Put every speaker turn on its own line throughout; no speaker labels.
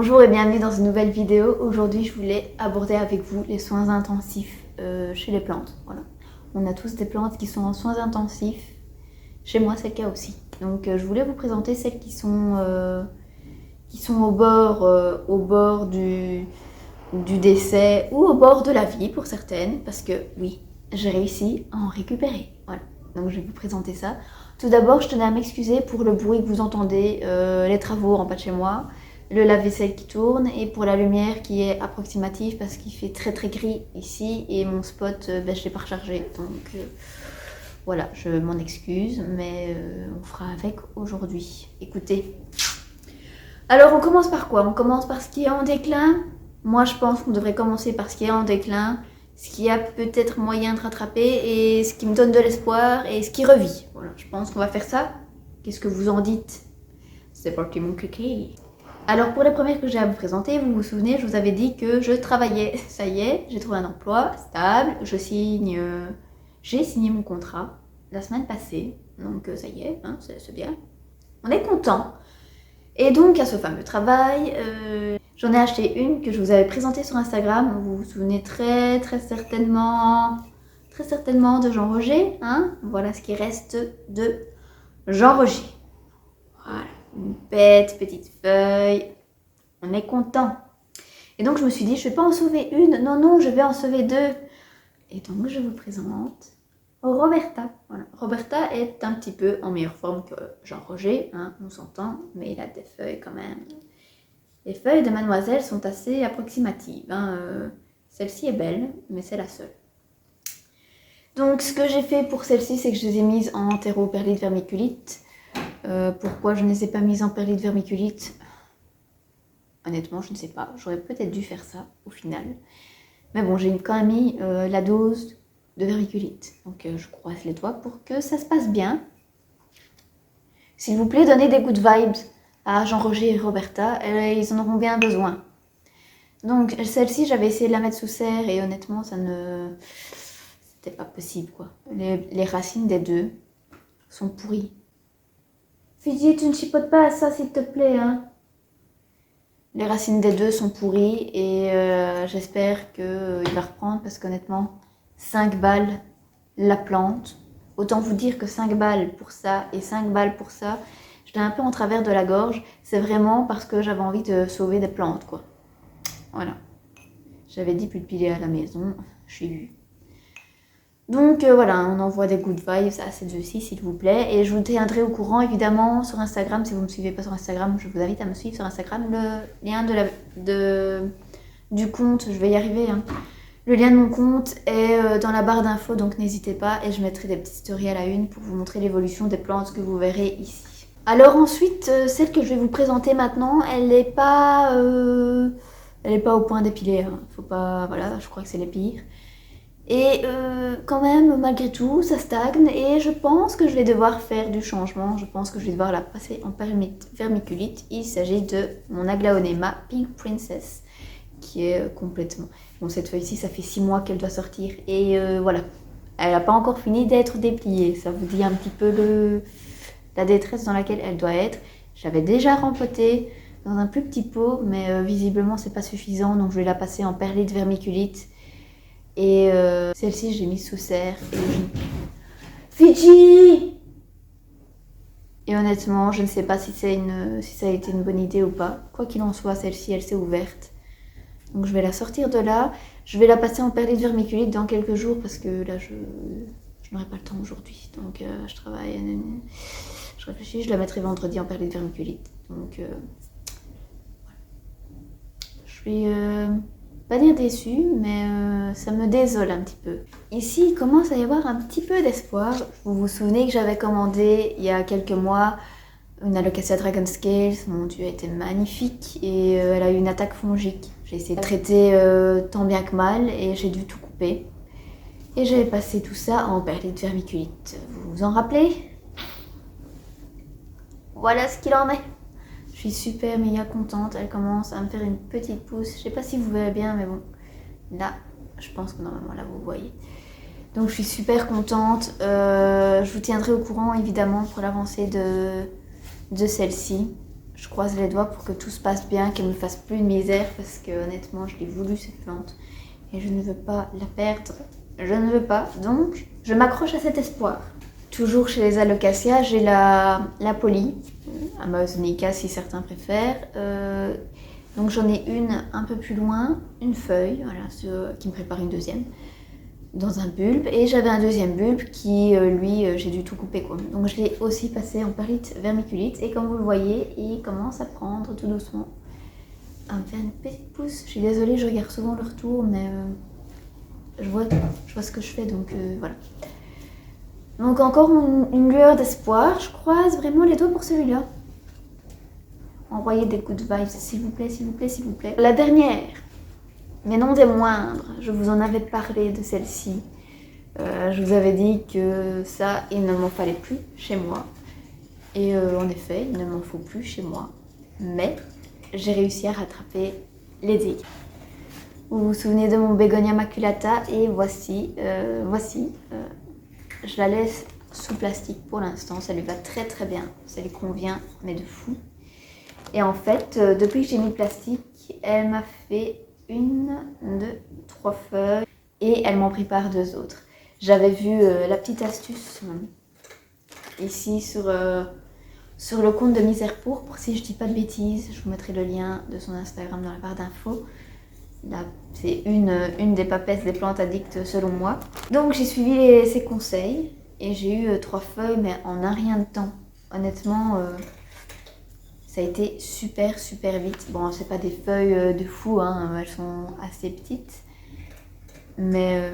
Bonjour et bienvenue dans une nouvelle vidéo. Aujourd'hui, je voulais aborder avec vous les soins intensifs chez les plantes. Voilà. On a tous des plantes qui sont en soins intensifs. Chez moi, c'est le cas aussi. Donc, je voulais vous présenter celles qui sont au bord du décès ou au bord de la vie pour certaines. Parce que oui, j'ai réussi à en récupérer. Voilà. Donc, je vais vous présenter ça. Tout d'abord, je tenais à m'excuser pour le bruit que vous entendez, les travaux en bas de chez moi. Le lave-vaisselle qui tourne et pour la lumière qui est approximative parce qu'il fait très très gris ici et mon spot, je ne l'ai pas rechargé. Donc voilà, je m'en excuse, mais on fera avec aujourd'hui. Écoutez. Alors on commence par quoi? On commence par ce qui est en déclin. Moi je pense qu'on devrait commencer par ce qui est en déclin, ce qui a peut-être moyen de rattraper et ce qui me donne de l'espoir et ce qui revit. Voilà, je pense qu'on va faire ça. Qu'est-ce que vous en dites? C'est parti mon kiki. Alors pour les premières que j'ai à vous présenter, vous vous souvenez, je vous avais dit que je travaillais. Ça y est, j'ai trouvé un emploi stable, j'ai signé mon contrat la semaine passée, donc ça y est, hein, c'est bien. On est content. Et donc à ce fameux travail, j'en ai acheté une que je vous avais présentée sur Instagram. Vous vous souvenez très certainement de Jean Roger, hein. Voilà ce qui reste de Jean Roger. Voilà. Une bête petite feuille, on est content. Et donc je me suis dit, je vais pas en sauver une, non, je vais en sauver deux. Et donc je vous présente Roberta. Voilà. Roberta est un petit peu en meilleure forme que Jean Roger, hein, on s'entend, mais il a des feuilles quand même. Les feuilles de Mademoiselle sont assez approximatives. Hein. Celle-ci est belle, mais c'est la seule. Donc ce que j'ai fait pour celle-ci, c'est que je les ai mises en entéroperlite vermiculite. Pourquoi je ne les ai pas mises en perlite vermiculite? Honnêtement, je ne sais pas. J'aurais peut-être dû faire ça au final. Mais bon, j'ai quand même mis la dose de vermiculite. Donc je croise les doigts pour que ça se passe bien. S'il vous plaît, donnez des good vibes à Jean-Roger et Roberta. Ils en auront bien besoin. Donc celle-ci, j'avais essayé de la mettre sous serre et honnêtement, c'était pas possible quoi. Les racines des deux sont pourries. Fidji, tu ne chipotes pas à ça s'il te plaît, hein. Les racines des deux sont pourries et j'espère qu'il va reprendre parce qu'honnêtement, 5 balles la plante. Autant vous dire que 5 balles pour ça et 5 balles pour ça, je l'ai un peu en travers de la gorge. C'est vraiment parce que j'avais envie de sauver des plantes, quoi. Voilà. J'avais dit plus de piler à la maison, j'ai eu. Donc voilà, on envoie des good vibes à ces deux-ci s'il vous plaît. Et je vous tiendrai au courant évidemment sur Instagram. Si vous ne me suivez pas sur Instagram, je vous invite à me suivre sur Instagram. Le lien du compte, je vais y arriver. Hein. Le lien de mon compte est dans la barre d'infos, donc n'hésitez pas. Et je mettrai des petites stories à la une pour vous montrer l'évolution des plantes que vous verrez ici. Alors ensuite, celle que je vais vous présenter maintenant, elle n'est pas au point d'épiler. Hein. Faut pas, voilà, je crois que c'est les pires. Et quand même, malgré tout, ça stagne et je pense que je vais devoir faire du changement. Je pense que je vais devoir la passer en vermiculite. Il s'agit de mon Aglaonema Pink Princess qui est complètement... Bon, cette feuille-ci, ça fait 6 mois qu'elle doit sortir et voilà. Elle n'a pas encore fini d'être dépliée. Ça vous dit un petit peu la détresse dans laquelle elle doit être. J'avais déjà rempoté dans un plus petit pot, mais visiblement, c'est pas suffisant. Donc, je vais la passer en perlite vermiculite. Et celle-ci, j'ai mis sous serre. Fidji! Et honnêtement, je ne sais pas si ça a été une bonne idée ou pas. Quoi qu'il en soit, celle-ci, elle s'est ouverte. Donc je vais la sortir de là. Je vais la passer en perlite vermiculite dans quelques jours parce que là, je n'aurai pas le temps aujourd'hui. Donc je travaille. Je réfléchis, je la mettrai vendredi en perlite vermiculite. Donc voilà. Je suis... pas dire déçue, mais ça me désole un petit peu. Ici, il commence à y avoir un petit peu d'espoir. Vous vous souvenez que j'avais commandé il y a quelques mois une Alocasia Dragon Scales. Mon Dieu, elle était magnifique et elle a eu une attaque fongique. J'ai essayé de traiter tant bien que mal et j'ai dû tout couper. Et j'ai passé tout ça en perlite vermiculite. Vous vous en rappelez? Voilà ce qu'il en est. Je suis super méga contente, elle commence à me faire une petite pousse. Je sais pas si vous verrez bien, mais bon, là, je pense que normalement là vous voyez. Donc je suis super contente. Je vous tiendrai au courant évidemment pour l'avancée de celle-ci. je croise les doigts pour que tout se passe bien, qu'elle ne me fasse plus de misère parce que honnêtement je l'ai voulu cette plante et je ne veux pas la perdre. Je ne veux pas, donc je m'accroche à cet espoir. Toujours chez les Alocasia, j'ai la Poly, Amazonica si certains préfèrent. Donc j'en ai une un peu plus loin, une feuille, voilà, qui me prépare une deuxième, dans un bulbe. Et j'avais un deuxième bulbe qui, lui, j'ai dû tout couper quoi. Donc je l'ai aussi passé en perlite vermiculite. Et comme vous le voyez, il commence à prendre tout doucement. À me faire une petite pousse. Je suis désolée, je regarde souvent le retour, mais je vois ce que je fais, donc voilà. Donc encore une lueur d'espoir. Je croise vraiment les doigts pour celui-là. Envoyez des good vibes, s'il vous plaît, s'il vous plaît, s'il vous plaît. La dernière, mais non des moindres, je vous en avais parlé de celle-ci. Je vous avais dit que ça, il ne m'en fallait plus chez moi. Et en effet, il ne m'en faut plus chez moi. Mais j'ai réussi à rattraper les dégâts. Vous vous souvenez de mon Bégonia maculata et voici, je la laisse sous plastique pour l'instant, ça lui va très très bien, ça lui convient, mais de fou. Et en fait, depuis que j'ai mis le plastique, elle m'a fait 1, 2, 3 feuilles et elle m'en prépare 2 autres. J'avais vu la petite astuce ici sur le compte de Misère Pourpre, si je dis pas de bêtises, je vous mettrai le lien de son Instagram dans la barre d'infos. Là, c'est une des papesses des plantes addictes selon moi. Donc j'ai suivi ses conseils et j'ai eu 3 feuilles, mais en un rien de temps. Honnêtement, ça a été super super vite. Bon, c'est pas des feuilles de fou, hein, elles sont assez petites. Mais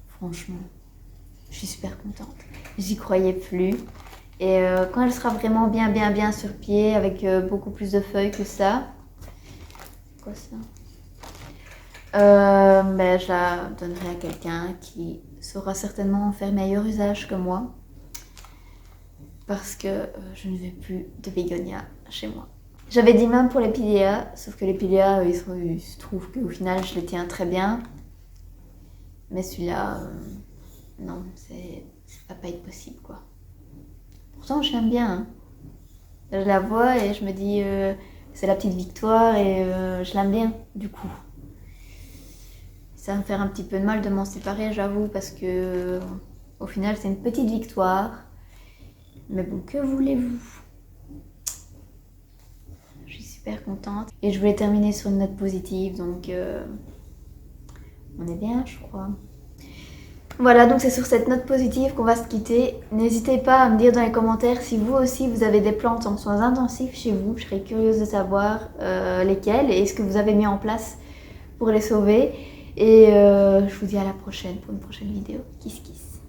franchement, je suis super contente. J'y croyais plus. Et quand elle sera vraiment bien sur pied, avec beaucoup plus de feuilles que ça... Quoi ça? Je la donnerai à quelqu'un qui saura certainement en faire meilleur usage que moi. Parce que je ne veux plus de bégonia chez moi. J'avais dit même pour les piléas, sauf que les piléas, il se trouve qu'au final, je les tiens très bien. Mais celui-là, non, ça va pas être possible, quoi. Pourtant, je l'aime bien. Hein. Je la vois et je me dis, c'est la petite victoire et je l'aime bien, du coup. Ça va me faire un petit peu de mal de m'en séparer, j'avoue, parce que au final, c'est une petite victoire. Mais bon, que voulez-vous? Je suis super contente. Et je voulais terminer sur une note positive, donc on est bien, je crois. Voilà, donc c'est sur cette note positive qu'on va se quitter. N'hésitez pas à me dire dans les commentaires si vous aussi vous avez des plantes en soins intensifs chez vous. Je serais curieuse de savoir lesquelles et ce que vous avez mis en place pour les sauver. Et je vous dis à la prochaine pour une prochaine vidéo. Kiss kiss.